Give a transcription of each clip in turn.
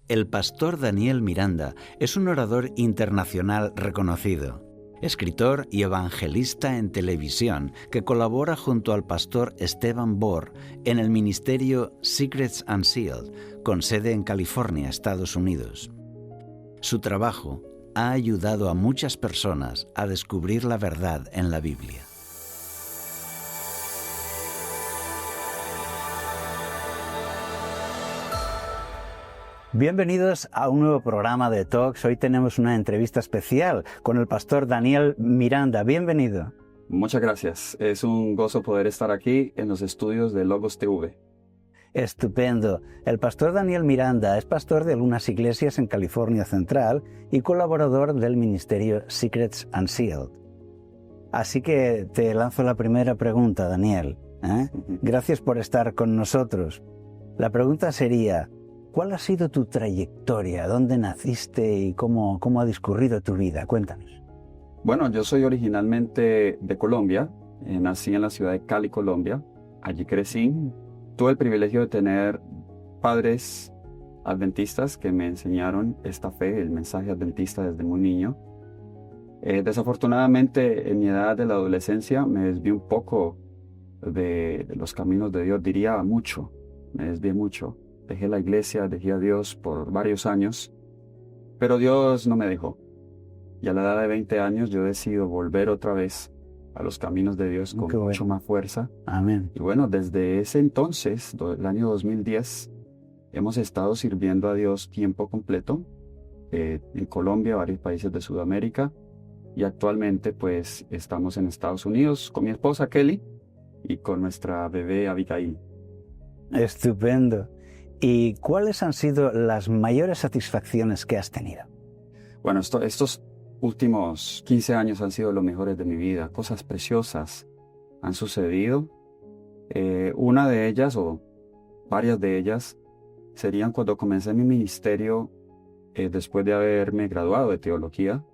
El pastor Daniel Miranda es un orador internacional reconocido, escritor y evangelista en televisión que colabora junto al pastor Esteban Bohr en el ministerio Secrets Unsealed, con sede en California, Estados Unidos. Su trabajo ha ayudado a muchas personas a descubrir la verdad en la Biblia. Bienvenidos a un nuevo programa de Talks. Hoy tenemos una entrevista especial con el pastor Daniel Miranda. Bienvenido. Muchas gracias. Es un gozo poder estar aquí en los estudios de Logos TV. Estupendo. El pastor Daniel Miranda es pastor de algunas iglesias en California Central y colaborador del ministerio Secrets Unsealed. Así que te lanzo la primera pregunta, Daniel. Gracias por estar con nosotros. La pregunta sería: ¿cuál ha sido tu trayectoria? ¿Dónde naciste y cómo ha discurrido tu vida? Cuéntanos. Bueno, yo soy originalmente de Colombia. Nací en la ciudad de Cali, Colombia. Allí crecí. Tuve el privilegio de tener padres adventistas que me enseñaron esta fe, el mensaje adventista desde muy niño. Desafortunadamente, en mi edad de la adolescencia me desvié un poco de los caminos de Dios, diría mucho. Me desvié mucho. Dejé la iglesia, dejé a Dios por varios años, pero Dios no me dejó. Y a la edad de 20 años yo decido volver otra vez a los caminos de Dios con mucho más fuerza. Amén. Y bueno, desde ese entonces, el año 2010, hemos estado sirviendo a Dios tiempo completo en Colombia, varios países de Sudamérica, y actualmente pues estamos en Estados Unidos con mi esposa Kelly y con nuestra bebé Abigail. Estupendo. ¿Y cuáles han sido las mayores satisfacciones que has tenido? Bueno, estos últimos 15 años han sido los mejores de mi vida. Cosas preciosas han sucedido. Una de ellas, o varias de ellas, serían cuando comencé mi ministerio después de haberme graduado de teología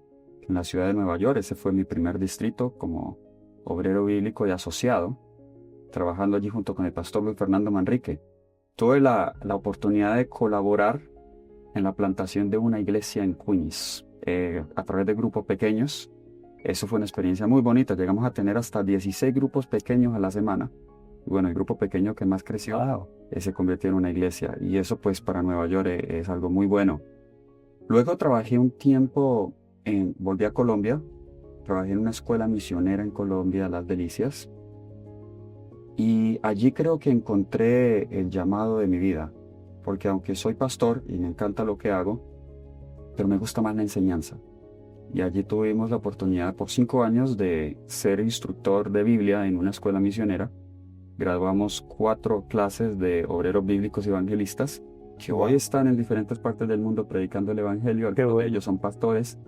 en la ciudad de Nueva York. Ese fue mi primer distrito como obrero bíblico y asociado, trabajando allí junto con el pastor Luis Fernando Manrique. Tuve la oportunidad de colaborar en la plantación de una iglesia en Queens a través de grupos pequeños. Eso fue una experiencia muy bonita. Llegamos a tener hasta 16 grupos pequeños a la semana. Y bueno, el grupo pequeño que más creció se convirtió en una iglesia. Y eso pues para Nueva York es algo muy bueno. Luego trabajé un tiempo, volví a Colombia. Trabajé en una escuela misionera en Colombia, Las Delicias. Y allí creo que encontré el llamado de mi vida, porque aunque soy pastor y me encanta lo que hago, pero me gusta más la enseñanza. Y allí tuvimos la oportunidad por 5 años de ser instructor de Biblia en una escuela misionera. Graduamos 4 clases de obreros bíblicos y evangelistas que hoy están en diferentes partes del mundo predicando el evangelio. Algunos de ellos son pastores.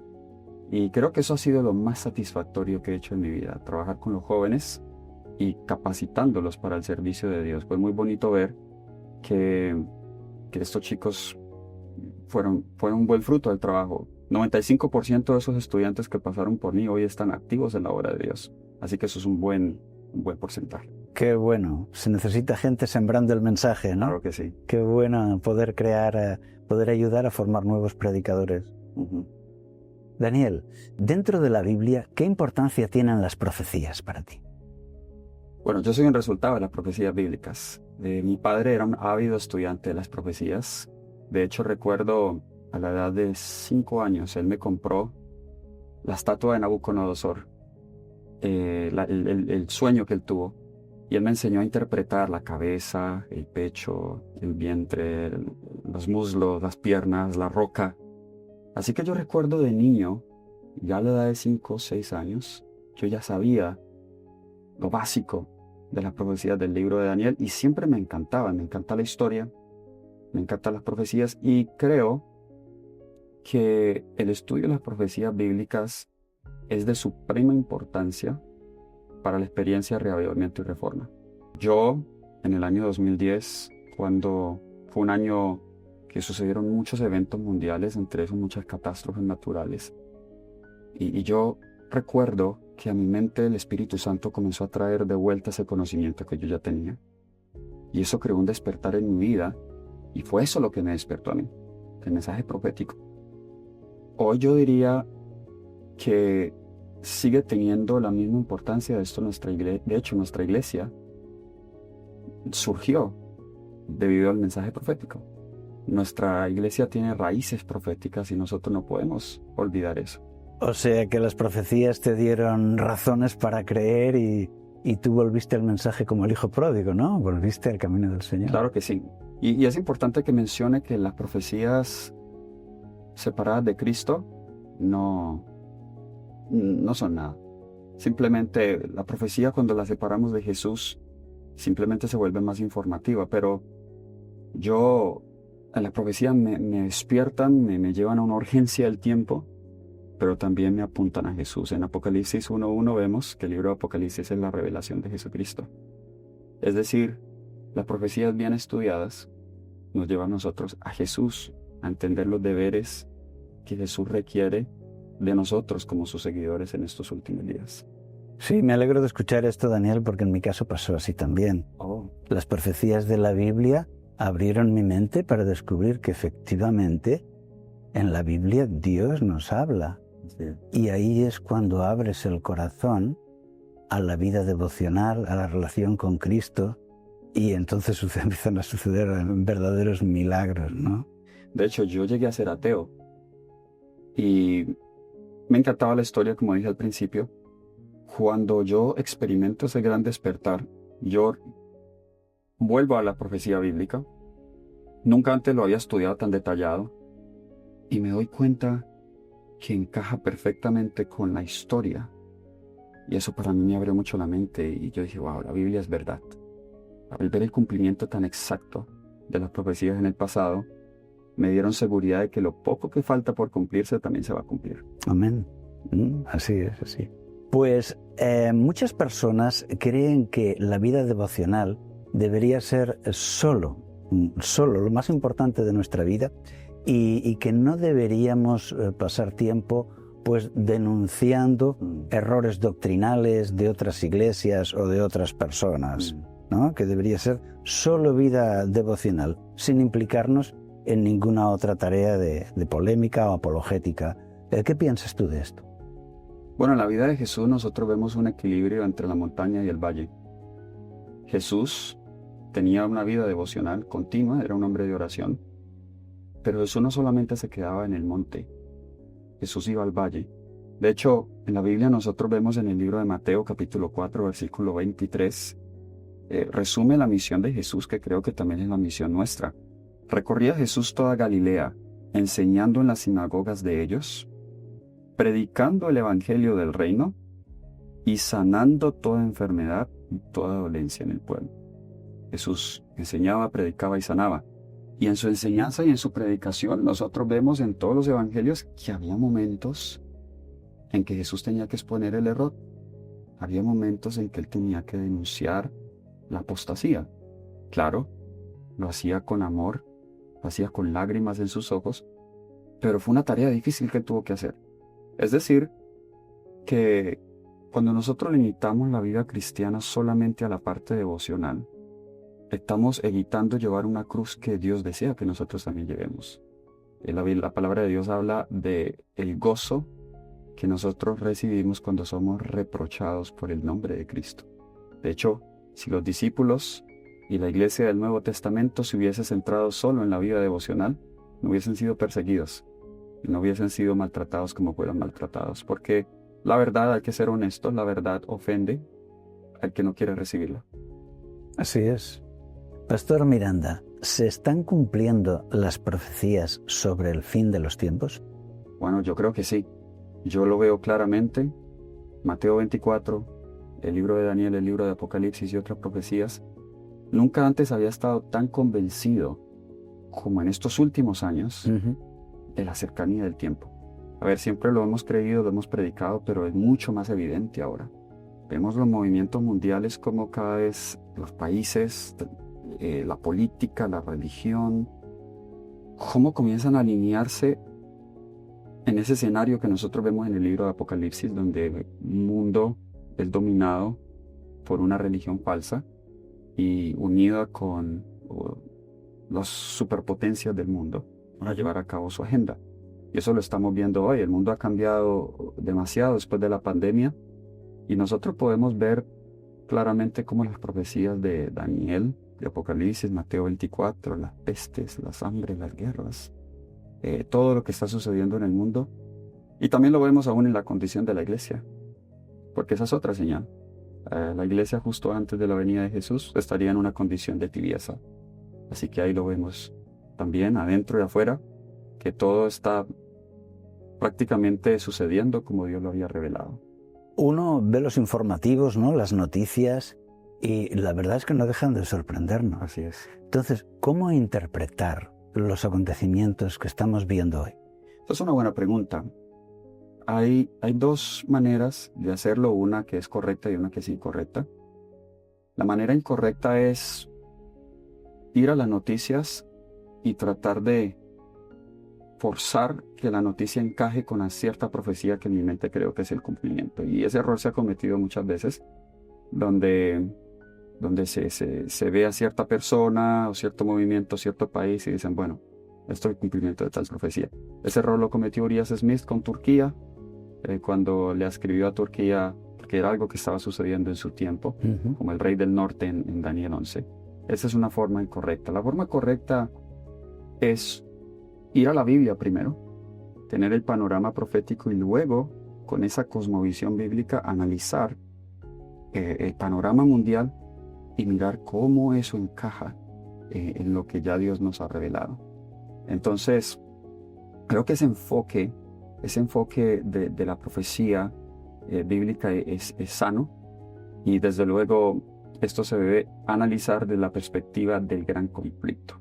Y creo que eso ha sido lo más satisfactorio que he hecho en mi vida, trabajar con los jóvenes y capacitándolos para el servicio de Dios. Fue muy bonito ver que estos chicos fueron un buen fruto del trabajo. 95% de esos estudiantes que pasaron por mí hoy están activos en la obra de Dios. Así que eso es un buen porcentaje. Qué bueno. Se necesita gente sembrando el mensaje, ¿no? Claro que sí. Qué bueno poder poder ayudar a formar nuevos predicadores. Uh-huh. Daniel, dentro de la Biblia, ¿qué importancia tienen las profecías para ti? Bueno, yo soy un resultado de las profecías bíblicas. Mi padre era un ávido estudiante de las profecías. De hecho, recuerdo a la edad de 5 años, él me compró la estatua de Nabucodonosor, el sueño que él tuvo. Y él me enseñó a interpretar la cabeza, el pecho, el vientre, los muslos, las piernas, la roca. Así que yo recuerdo de niño, ya a la edad de 5 o 6 años, yo ya sabía lo básico de las profecías del libro de Daniel y siempre me encanta la historia, me encantan las profecías y creo que el estudio de las profecías bíblicas es de suprema importancia para la experiencia de reavivamiento y reforma. Yo, en el año 2010, cuando fue un año que sucedieron muchos eventos mundiales, entre esos muchas catástrofes naturales, y yo recuerdo que a mi mente el Espíritu Santo comenzó a traer de vuelta ese conocimiento que yo ya tenía. Y eso creó un despertar en mi vida, y fue eso lo que me despertó a mí. del mensaje profético. Hoy yo diría que sigue teniendo la misma importancia de esto nuestra iglesia. De hecho, nuestra iglesia surgió debido al mensaje profético. Nuestra iglesia tiene raíces proféticas y nosotros no podemos olvidar eso. O sea que las profecías te dieron razones para creer y tú volviste al mensaje como el hijo pródigo, ¿no? Volviste al camino del Señor. Claro que sí. Y es importante que mencione que las profecías separadas de Cristo no son nada. Simplemente la profecía, cuando la separamos de Jesús, simplemente se vuelve más informativa. Pero en la profecía me despiertan, me llevan a una urgencia del tiempo, pero también me apuntan a Jesús. En Apocalipsis 1:1 vemos que el libro de Apocalipsis es la revelación de Jesucristo. Es decir, las profecías bien estudiadas nos llevan a nosotros a Jesús, a entender los deberes que Jesús requiere de nosotros como sus seguidores en estos últimos días. Sí, me alegro de escuchar esto, Daniel, porque en mi caso pasó así también. Las profecías de la Biblia abrieron mi mente para descubrir que efectivamente en la Biblia Dios nos habla. Sí. Y ahí es cuando abres el corazón a la vida devocional, a la relación con Cristo, y entonces empiezan a suceder verdaderos milagros, ¿no? De hecho, yo llegué a ser ateo y me encantaba la historia, como dije al principio. Cuando yo experimento ese gran despertar, yo vuelvo a la profecía bíblica. Nunca antes lo había estudiado tan detallado y me doy cuenta que encaja perfectamente con la historia. Y eso para mí me abrió mucho la mente y yo dije, wow, la Biblia es verdad. Al ver el cumplimiento tan exacto de las profecías en el pasado, me dieron seguridad de que lo poco que falta por cumplirse también se va a cumplir. Amén. Así es, así. Pues muchas personas creen que la vida devocional debería ser solo lo más importante de nuestra vida y que no deberíamos pasar tiempo pues denunciando errores doctrinales de otras iglesias o de otras personas, ¿no? Que debería ser solo vida devocional, sin implicarnos en ninguna otra tarea de polémica o apologética. ¿Qué piensas tú de esto? Bueno, en la vida de Jesús nosotros vemos un equilibrio entre la montaña y el valle. Jesús tenía una vida devocional continua, era un hombre de oración, pero Jesús no solamente se quedaba en el monte, Jesús iba al valle. De hecho, en la Biblia nosotros vemos en el libro de Mateo capítulo 4, versículo 23, resume la misión de Jesús, que creo que también es la misión nuestra. Recorría Jesús toda Galilea, enseñando en las sinagogas de ellos, predicando el evangelio del reino y sanando toda enfermedad y toda dolencia en el pueblo. Jesús enseñaba, predicaba y sanaba. Y en su enseñanza y en su predicación nosotros vemos en todos los evangelios que había momentos en que Jesús tenía que exponer el error. Había momentos en que él tenía que denunciar la apostasía. Claro, lo hacía con amor, lo hacía con lágrimas en sus ojos, pero fue una tarea difícil que él tuvo que hacer. Es decir, que cuando nosotros limitamos la vida cristiana solamente a la parte devocional, estamos evitando llevar una cruz que Dios desea que nosotros también llevemos. La palabra de Dios habla de el gozo que nosotros recibimos cuando somos reprochados por el nombre de Cristo. De hecho, si los discípulos y la iglesia del Nuevo Testamento se hubiesen centrado solo en la vida devocional, no hubiesen sido perseguidos, no hubiesen sido maltratados como fueron maltratados, porque la verdad, hay que ser honestos, la verdad ofende al que no quiere recibirla. Así es. Pastor Miranda, ¿se están cumpliendo las profecías sobre el fin de los tiempos? Bueno, yo creo que sí. Yo lo veo claramente. Mateo 24, el libro de Daniel, el libro de Apocalipsis y otras profecías. Nunca antes había estado tan convencido como en estos últimos años de la cercanía del tiempo. A ver, siempre lo hemos creído, lo hemos predicado, pero es mucho más evidente ahora. Vemos los movimientos mundiales como cada vez los países, la política, la religión, cómo comienzan a alinearse en ese escenario que nosotros vemos en el libro de Apocalipsis, donde el mundo es dominado por una religión falsa y unida con las superpotencias del mundo. para llevar a cabo su agenda. Y eso lo estamos viendo hoy. El mundo ha cambiado demasiado después de la pandemia y nosotros podemos ver claramente cómo las profecías de Daniel, de Apocalipsis, Mateo 24, las pestes, las hambres, las guerras, todo lo que está sucediendo en el mundo. Y también lo vemos aún en la condición de la iglesia, porque esa es otra señal. La iglesia justo antes de la venida de Jesús estaría en una condición de tibieza. Así que ahí lo vemos también adentro y afuera, que todo está prácticamente sucediendo como Dios lo había revelado. Uno ve los informativos, ¿no? Las noticias, y la verdad es que no dejan de sorprendernos. Así es. Entonces, ¿cómo interpretar los acontecimientos que estamos viendo hoy? Esa es una buena pregunta. Hay dos maneras de hacerlo, una que es correcta y una que es incorrecta. La manera incorrecta es ir a las noticias y tratar de forzar que la noticia encaje con una cierta profecía que en mi mente creo que es el cumplimiento. Y ese error se ha cometido muchas veces, donde se ve a cierta persona o cierto movimiento, cierto país y dicen, bueno, esto es el cumplimiento de tal profecía. Ese error lo cometió Urias Smith con Turquía, cuando le escribió a Turquía, porque era algo que estaba sucediendo en su tiempo, como el rey del norte en Daniel 11. Esa es una forma incorrecta. La forma correcta es ir a la Biblia primero, tener el panorama profético y luego, con esa cosmovisión bíblica, analizar el panorama mundial y mirar cómo eso encaja en lo que ya Dios nos ha revelado. Entonces, creo que ese enfoque de la profecía bíblica es sano, y desde luego esto se debe analizar desde la perspectiva del gran conflicto.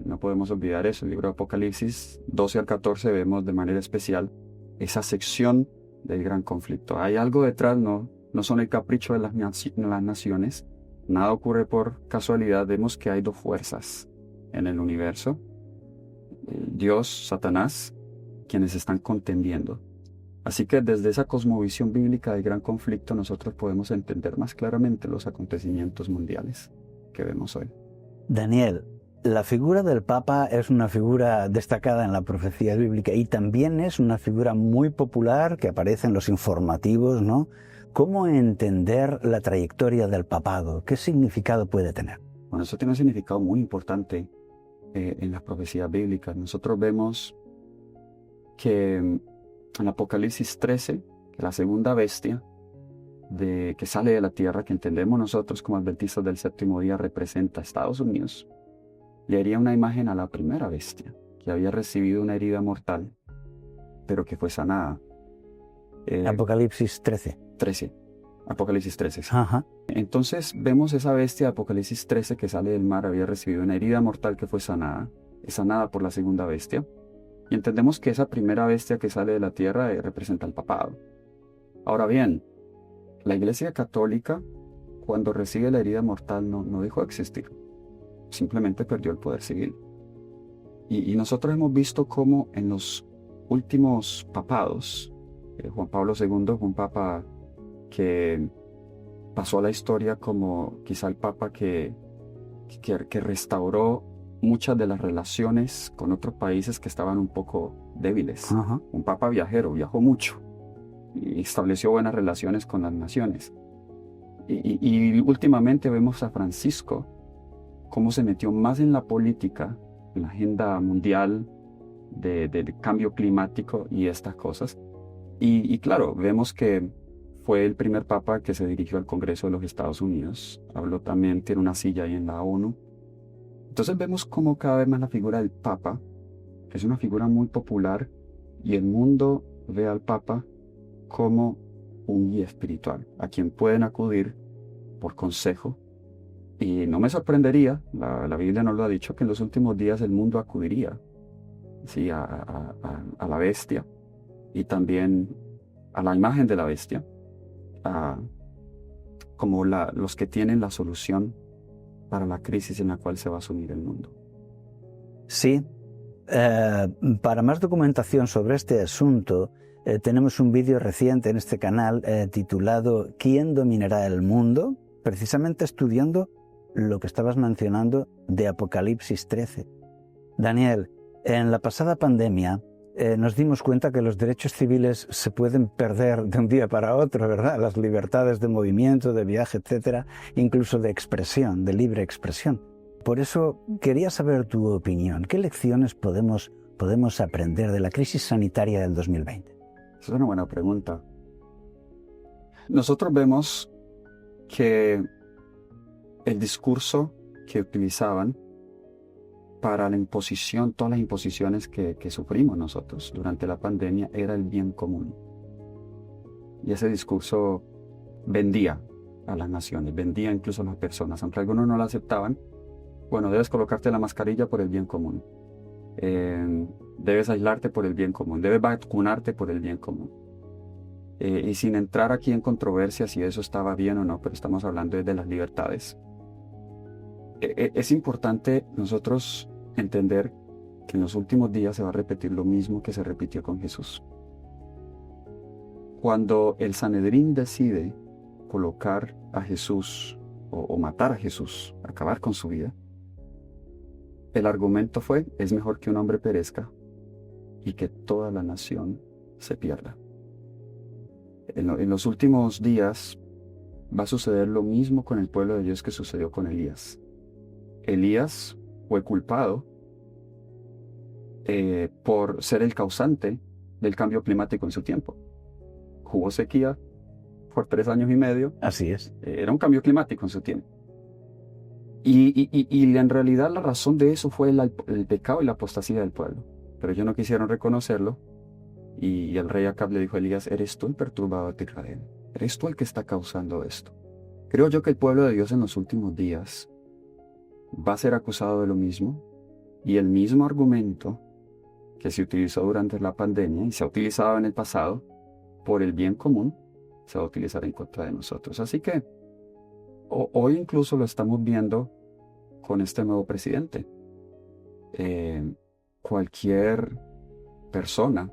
No podemos olvidar eso. El libro de Apocalipsis 12 al 14 vemos de manera especial esa sección del gran conflicto. Hay algo detrás, no son el capricho de las naciones. Nada ocurre por casualidad. Vemos que hay dos fuerzas en el universo. Dios, Satanás, quienes están contendiendo. Así que desde esa cosmovisión bíblica del gran conflicto nosotros podemos entender más claramente los acontecimientos mundiales que vemos hoy. Daniel, la figura del Papa es una figura destacada en la profecía bíblica y también es una figura muy popular que aparece en los informativos, ¿no? ¿Cómo entender la trayectoria del papado? ¿Qué significado puede tener? Bueno, eso tiene un significado muy importante en las profecías bíblicas. Nosotros vemos que en Apocalipsis 13, que la segunda bestia que sale de la tierra, que entendemos nosotros como adventistas del séptimo día, representa a Estados Unidos, le haría una imagen a la primera bestia, que había recibido una herida mortal, pero que fue sanada. Apocalipsis 13. Apocalipsis 13. Sí. Ajá. Entonces vemos esa bestia de Apocalipsis 13 que sale del mar, había recibido una herida mortal que fue sanada, es sanada por la segunda bestia. Y entendemos que esa primera bestia que sale de la tierra representa al papado. Ahora bien, la Iglesia Católica, cuando recibe la herida mortal, no dejó de existir. Simplemente perdió el poder civil. Y nosotros hemos visto cómo en los últimos papados, Juan Pablo II fue un papa que pasó a la historia como quizá el papa que restauró muchas de las relaciones con otros países que estaban un poco débiles. Ajá. Un papa viajero, viajó mucho y estableció buenas relaciones con las naciones. Y últimamente vemos a Francisco cómo se metió más en la política, en la agenda mundial de cambio climático y estas cosas. Y claro, vemos que fue el primer papa que se dirigió al Congreso de los Estados Unidos. Habló también, tiene una silla ahí en la ONU. Entonces vemos cómo cada vez más la figura del Papa es una figura muy popular y el mundo ve al Papa como un guía espiritual a quien pueden acudir por consejo. Y no me sorprendería, la Biblia nos lo ha dicho, que en los últimos días el mundo acudiría, ¿sí? a la bestia y también a la imagen de la bestia, como los que tienen la solución para la crisis en la cual se va a sumir el mundo. Sí. Para más documentación sobre este asunto, tenemos un vídeo reciente en este canal titulado ¿Quién dominará el mundo?, precisamente estudiando lo que estabas mencionando de Apocalipsis 13. Daniel, En la pasada pandemia nos dimos cuenta que los derechos civiles se pueden perder de un día para otro, ¿verdad? Las libertades de movimiento, de viaje, etcétera, incluso de expresión, de libre expresión. Por eso quería saber tu opinión. ¿Qué lecciones podemos aprender de la crisis sanitaria del 2020? Es una buena pregunta. Nosotros vemos que el discurso que utilizaban para la imposición, todas las imposiciones que sufrimos nosotros durante la pandemia, era el bien común. Y ese discurso vendía a las naciones, vendía incluso a las personas, aunque algunos no lo aceptaban. Bueno, debes colocarte la mascarilla por el bien común. Debes aislarte por el bien común. Debes vacunarte por el bien común. Y sin entrar aquí en controversia si eso estaba bien o no, pero estamos hablando de las libertades. Es importante nosotros entender que en los últimos días se va a repetir lo mismo que se repitió con Jesús. Cuando el Sanedrín decide colocar a Jesús o matar a Jesús, acabar con su vida, el argumento fue: es mejor que un hombre perezca y que toda la nación se pierda. En los últimos días va a suceder lo mismo con el pueblo de Dios que sucedió con Elías. Elías fue culpado por ser el causante del cambio climático en su tiempo. Hubo sequía por 3 años y medio. Así es. Era un cambio climático en su tiempo. Y en realidad la razón de eso fue el pecado y la apostasía del pueblo. Pero ellos no quisieron reconocerlo. Y el rey Acab le dijo a Elías: eres tú el perturbador de Israel. Eres tú el que está causando esto. Creo yo que el pueblo de Dios en los últimos días va a ser acusado de lo mismo. Y el mismo argumento que se utilizó durante la pandemia y se ha utilizado en el pasado por el bien común, se va a utilizar en contra de nosotros. Así que hoy incluso lo estamos viendo con este nuevo presidente. Cualquier persona,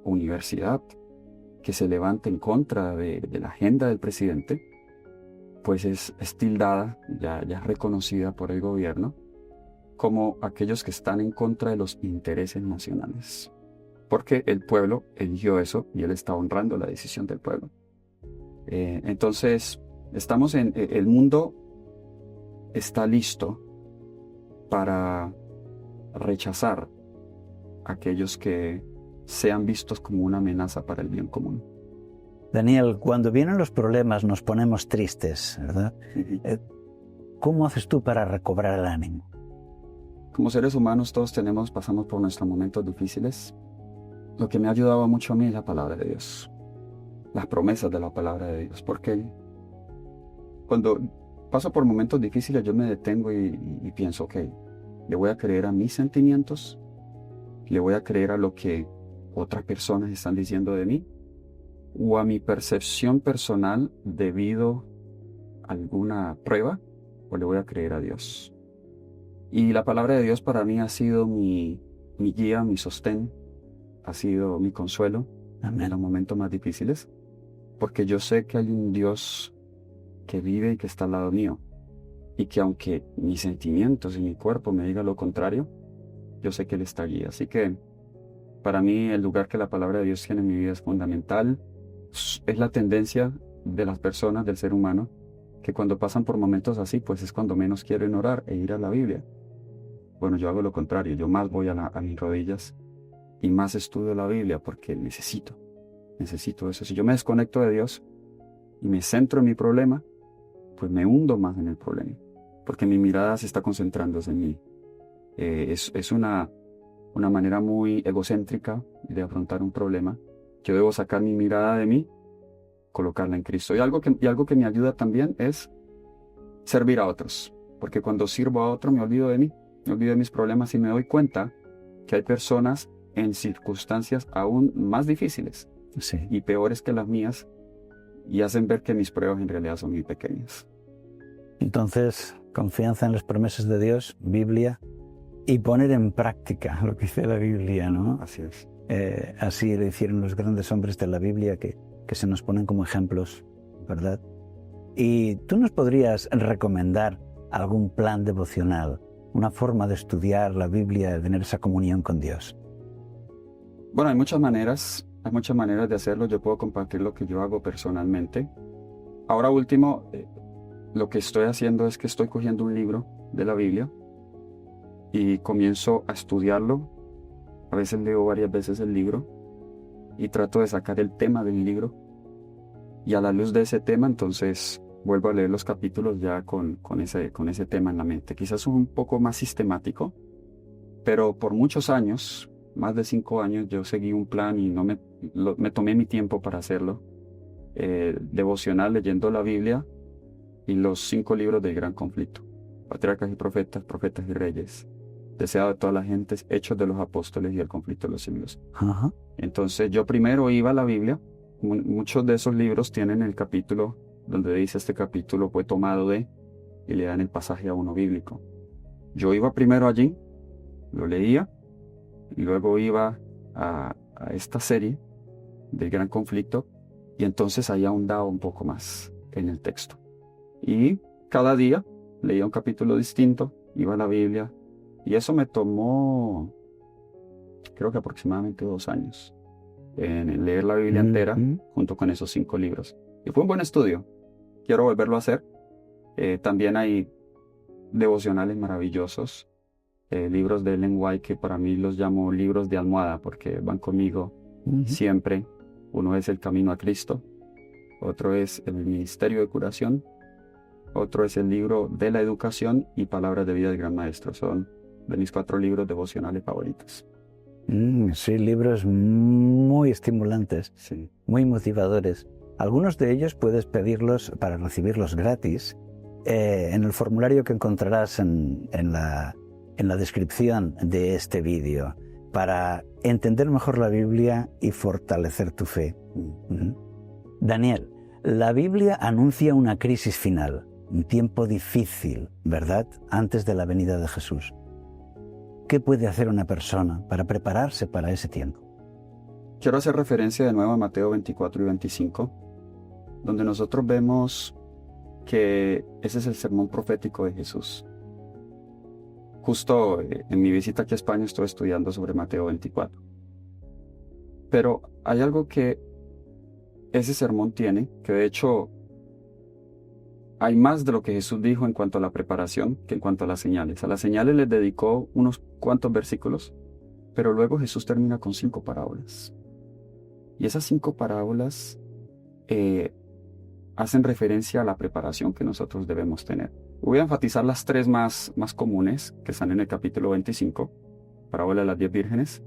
universidad, que se levante en contra de la agenda del presidente, pues es tildada, ya es reconocida por el gobierno, como aquellos que están en contra de los intereses nacionales. Porque el pueblo eligió eso y él está honrando la decisión del pueblo. Entonces, el mundo está listo para rechazar a aquellos que sean vistos como una amenaza para el bien común. Daniel, cuando vienen los problemas nos ponemos tristes, ¿verdad? ¿Cómo haces tú para recobrar el ánimo? Como seres humanos todos pasamos por nuestros momentos difíciles. Lo que me ha ayudado mucho a mí es la palabra de Dios, las promesas de la palabra de Dios, porque cuando paso por momentos difíciles yo me detengo y pienso: ok, le voy a creer a mis sentimientos, le voy a creer a lo que otras personas están diciendo de mí, o a mi percepción personal debido a alguna prueba, o le voy a creer a Dios. Y la palabra de Dios para mí ha sido mi guía, mi sostén, ha sido mi consuelo. Amén. En los momentos más difíciles, porque yo sé que hay un Dios que vive y que está al lado mío, y que aunque mis sentimientos y mi cuerpo me digan lo contrario, yo sé que Él está allí. Así que para mí el lugar que la palabra de Dios tiene en mi vida es fundamental. Es la tendencia de las personas, del ser humano, que cuando pasan por momentos así, pues es cuando menos quieren orar e ir a la Biblia. Bueno, yo hago lo contrario, yo más voy a mis rodillas y más estudio la Biblia, porque necesito eso. Si yo me desconecto de Dios y me centro en mi problema, pues me hundo más en el problema, porque mi mirada se está concentrando en mí. Es una manera muy egocéntrica de afrontar un problema. Yo debo sacar mi mirada de mí, colocarla en Cristo. Y algo que me ayuda también es servir a otros, porque cuando sirvo a otro me olvido de mí, me olvido de mis problemas y me doy cuenta que hay personas en circunstancias aún más difíciles, sí, y peores que las mías, y hacen ver que mis pruebas en realidad son muy pequeñas. Entonces, confianza en las promesas de Dios, Biblia, y poner en práctica lo que dice la Biblia, ¿no? Así es. Así lo hicieron los grandes hombres de la Biblia que se nos ponen como ejemplos, ¿verdad? Y tú nos podrías recomendar algún plan devocional una forma de estudiar la Biblia, de tener esa comunión con Dios? Bueno, hay muchas maneras de hacerlo. Yo puedo compartir lo que yo hago personalmente. Ahora último, lo que estoy haciendo es que estoy cogiendo un libro de la Biblia y comienzo a estudiarlo. A veces leo varias veces el libro y trato de sacar el tema del libro. Y a la luz de ese tema, entonces vuelvo a leer los capítulos ya con ese tema en la mente. Quizás un poco más sistemático, pero por muchos años, más de 5 años, yo seguí un plan y me tomé mi tiempo para hacerlo. Devocional, leyendo la Biblia y los 5 libros del Gran Conflicto. Patriarcas y profetas, profetas y reyes, Deseado de todas las gentes, Hechos de los apóstoles y el conflicto de los siglos. Ajá. Entonces yo primero iba a la Biblia. Muchos de esos libros tienen el capítulo donde dice este capítulo fue tomado de, y le dan el pasaje a uno bíblico. Yo iba primero allí, lo leía, y luego iba a esta serie del Gran Conflicto, y entonces ahí ahondaba un poco más en el texto. Y cada día leía un capítulo distinto, iba a la Biblia, y eso me tomó, creo que aproximadamente 2 años, en leer la Biblia entera, junto con esos 5 libros. Y fue un buen estudio. Quiero volverlo a hacer. También hay devocionales maravillosos, libros de Ellen White, que para mí los llamo libros de almohada, porque van conmigo siempre. Uno es El Camino a Cristo, otro es El Ministerio de Curación, otro es el libro de la Educación y Palabras de Vida del Gran Maestro. Son de mis 4 libros devocionales favoritos. Sí, libros muy estimulantes, Sí. muy motivadores. Algunos de ellos puedes pedirlos para recibirlos gratis en el formulario que encontrarás en la descripción de este vídeo, para entender mejor la Biblia y fortalecer tu fe. Daniel, la Biblia anuncia una crisis final, un tiempo difícil, ¿verdad?, antes de la venida de Jesús. ¿Qué puede hacer una persona para prepararse para ese tiempo? Quiero hacer referencia de nuevo a Mateo 24 y 25, donde nosotros vemos que ese es el sermón profético de Jesús. Justo en mi visita aquí a España estoy estudiando sobre Mateo 24. Pero hay algo que ese sermón tiene, que de hecho hay más de lo que Jesús dijo en cuanto a la preparación que en cuanto a las señales. A las señales les dedicó unos cuantos versículos, pero luego Jesús termina con 5 parábolas. Y esas 5 parábolas hacen referencia a la preparación que nosotros debemos tener. Voy a enfatizar las 3 más comunes que están en el capítulo 25, parábola de las 10 vírgenes,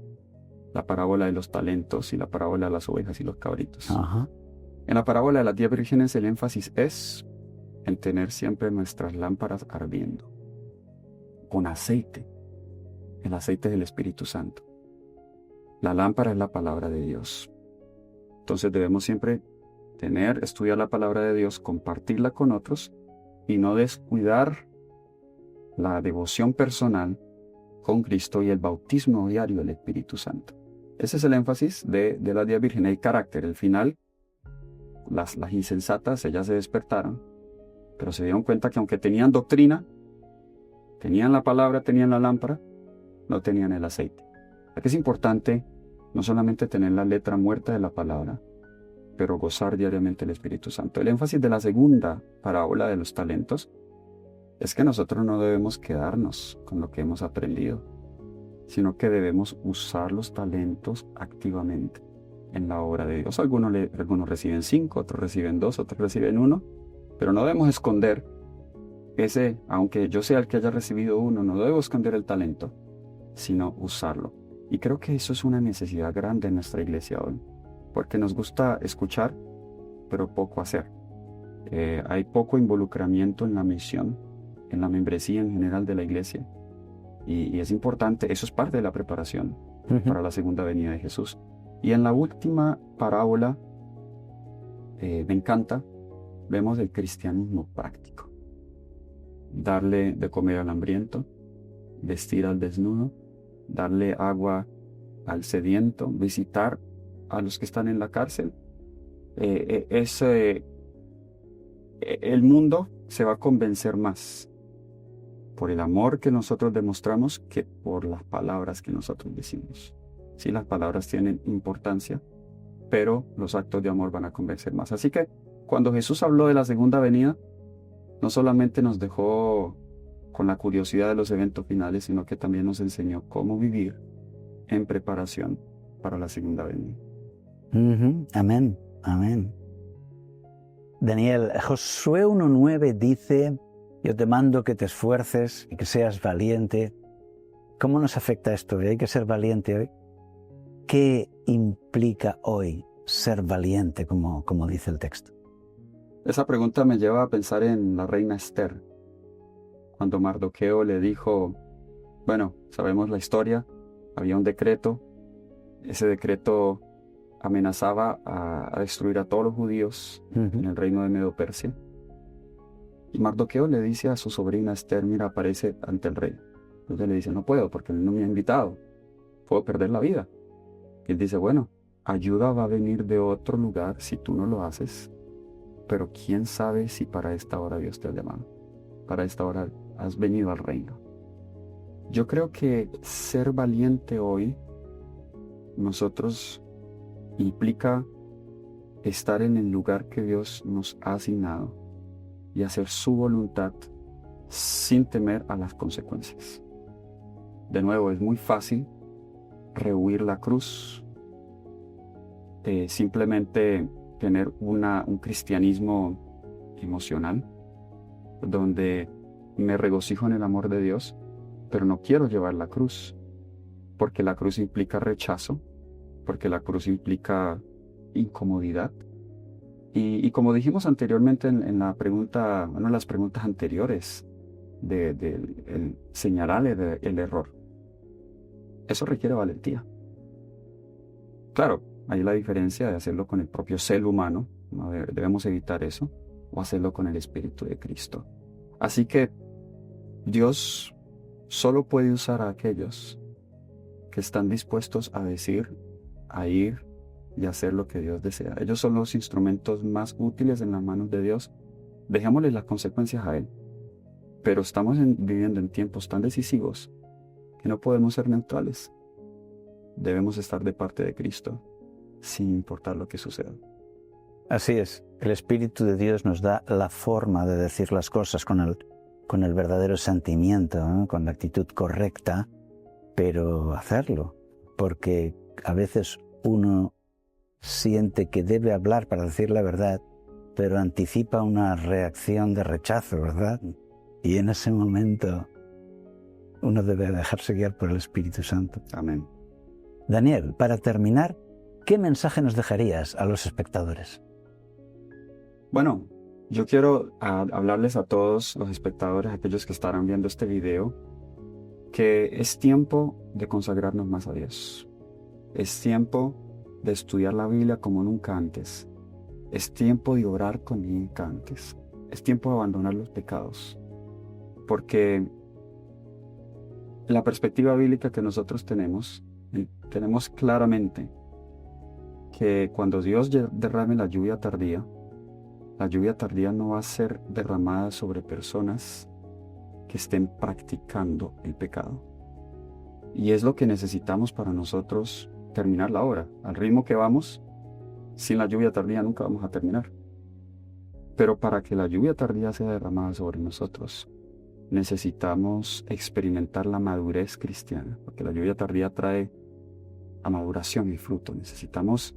la parábola de los talentos y la parábola de las ovejas y los cabritos. Ajá. En la parábola de las 10 vírgenes el énfasis es en tener siempre nuestras lámparas ardiendo, con aceite. El aceite del Espíritu Santo. La lámpara es la palabra de Dios. Entonces debemos siempre estudiar la palabra de Dios, compartirla con otros y no descuidar la devoción personal con Cristo y el bautismo diario del Espíritu Santo. Ese es el énfasis de las 10 vírgenes. El carácter, el final, las insensatas, ellas se despertaron, pero se dieron cuenta que aunque tenían doctrina, tenían la palabra, tenían la lámpara, no tenían el aceite. Aquí es importante no solamente tener la letra muerta de la palabra, pero gozar diariamente el Espíritu Santo. El énfasis de la segunda parábola de los talentos es que nosotros no debemos quedarnos con lo que hemos aprendido, sino que debemos usar los talentos activamente en la obra de Dios. Algunos reciben 5, otros reciben 2, otros reciben 1, pero no debemos esconder ese, aunque yo sea el que haya recibido 1, no debo esconder el talento, sino usarlo. Y creo que eso es una necesidad grande en nuestra iglesia hoy, porque nos gusta escuchar, pero poco hacer. Hay poco involucramiento en la misión, en la membresía en general de la iglesia, y es importante, eso es parte de la preparación para la segunda venida de Jesús. Y en la última parábola, me encanta, vemos el cristianismo práctico. Darle de comer al hambriento, vestir al desnudo, darle agua al sediento, visitar a los que están en la cárcel. El mundo se va a convencer más por el amor que nosotros demostramos que por las palabras que nosotros decimos. Sí, las palabras tienen importancia, pero los actos de amor van a convencer más. Así que cuando Jesús habló de la segunda venida, no solamente nos dejó con la curiosidad de los eventos finales, sino que también nos enseñó cómo vivir en preparación para la segunda venida. Amén, amén. Daniel, Josué 1:9 dice: yo te mando que te esfuerces y que seas valiente. ¿Cómo nos afecta esto? ¿Hay que ser valiente hoy? ¿Qué implica hoy ser valiente, como dice el texto? Esa pregunta me lleva a pensar en la reina Esther. Cuando Mardoqueo le dijo, bueno, sabemos la historia, había un decreto, ese decreto amenazaba a destruir a todos los judíos en el reino de Medo-Persia. Y Mardoqueo le dice a su sobrina Esther, mira, aparece ante el rey. Entonces le dice, no puedo porque él no me ha invitado, puedo perder la vida. Y él dice, bueno, ayuda va a venir de otro lugar si tú no lo haces, pero quién sabe si para esta hora Dios te ha llamado, para esta hora has venido al reino. Yo creo que ser valiente hoy, nosotros implica estar en el lugar que Dios nos ha asignado y hacer su voluntad sin temer a las consecuencias. De nuevo, es muy fácil rehuir la cruz, simplemente tener un cristianismo emocional, donde me regocijo en el amor de Dios, pero no quiero llevar la cruz, porque la cruz implica rechazo, porque la cruz implica incomodidad. Y como dijimos anteriormente en la pregunta, una de las preguntas anteriores, de señalar el error, eso requiere valentía. Claro, hay la diferencia de hacerlo con el propio ser humano, ¿no? Debemos evitar eso, o hacerlo con el Espíritu de Cristo. Así que Dios solo puede usar a aquellos que están dispuestos a decir, a ir y hacer lo que Dios desea. Ellos son los instrumentos más útiles en las manos de Dios. Dejémosle las consecuencias a Él. Pero estamos viviendo en tiempos tan decisivos que no podemos ser neutrales. Debemos estar de parte de Cristo, sin importar lo que suceda. Así es, el Espíritu de Dios nos da la forma de decir las cosas con el verdadero sentimiento, ¿no? Con la actitud correcta, pero hacerlo, porque a veces uno siente que debe hablar para decir la verdad, pero anticipa una reacción de rechazo, ¿verdad? Y en ese momento uno debe dejarse guiar por el Espíritu Santo. Amén. Daniel, para terminar, ¿qué mensaje nos dejarías a los espectadores? Bueno, yo quiero hablarles a todos los espectadores, aquellos que estarán viendo este video, que es tiempo de consagrarnos más a Dios. Es tiempo de estudiar la Biblia como nunca antes. Es tiempo de orar como nunca antes. Es tiempo de abandonar los pecados. Porque la perspectiva bíblica que nosotros tenemos claramente que cuando Dios derrame la lluvia tardía no va a ser derramada sobre personas que estén practicando el pecado. Y es lo que necesitamos para nosotros terminar la obra. Al ritmo que vamos, sin la lluvia tardía nunca vamos a terminar. Pero para que la lluvia tardía sea derramada sobre nosotros, necesitamos experimentar la madurez cristiana, porque la lluvia tardía trae a maduración y fruto. Necesitamos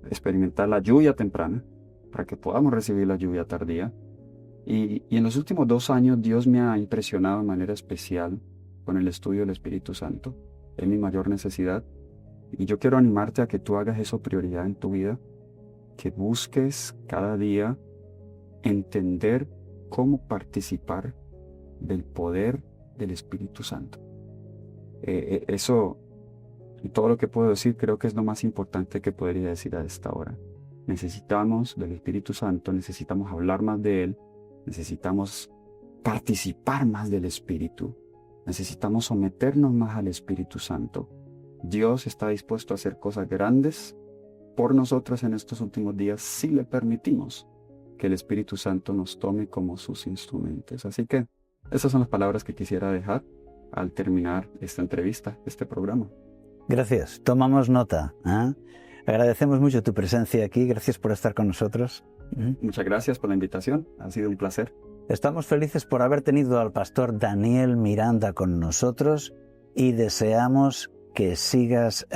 experimentar la lluvia temprana para que podamos recibir la lluvia tardía. Y en los últimos 2 años Dios me ha impresionado de manera especial con el estudio del Espíritu Santo. Es mi mayor necesidad. Y yo quiero animarte a que tú hagas eso prioridad en tu vida, que busques cada día entender cómo participar del poder del Espíritu Santo. Eso, todo lo que puedo decir, creo que es lo más importante que podría decir a esta hora. Necesitamos del Espíritu Santo, necesitamos hablar más de Él, necesitamos participar más del Espíritu, necesitamos someternos más al Espíritu Santo. Dios está dispuesto a hacer cosas grandes por nosotros en estos últimos días si le permitimos que el Espíritu Santo nos tome como sus instrumentos. Así que Esas son las palabras que quisiera dejar al terminar esta entrevista, este programa. Gracias, tomamos nota. Agradecemos mucho tu presencia aquí, gracias por estar con nosotros. Muchas gracias por la invitación, ha sido un placer. Estamos felices por haber tenido al pastor Daniel Miranda con nosotros y deseamos que sigas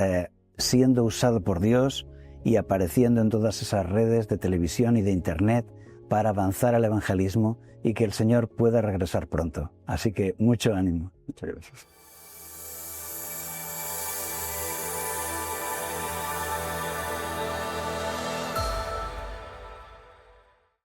siendo usado por Dios y apareciendo en todas esas redes de televisión y de internet para avanzar al evangelismo y que el Señor pueda regresar pronto. Así que mucho ánimo. Muchas gracias.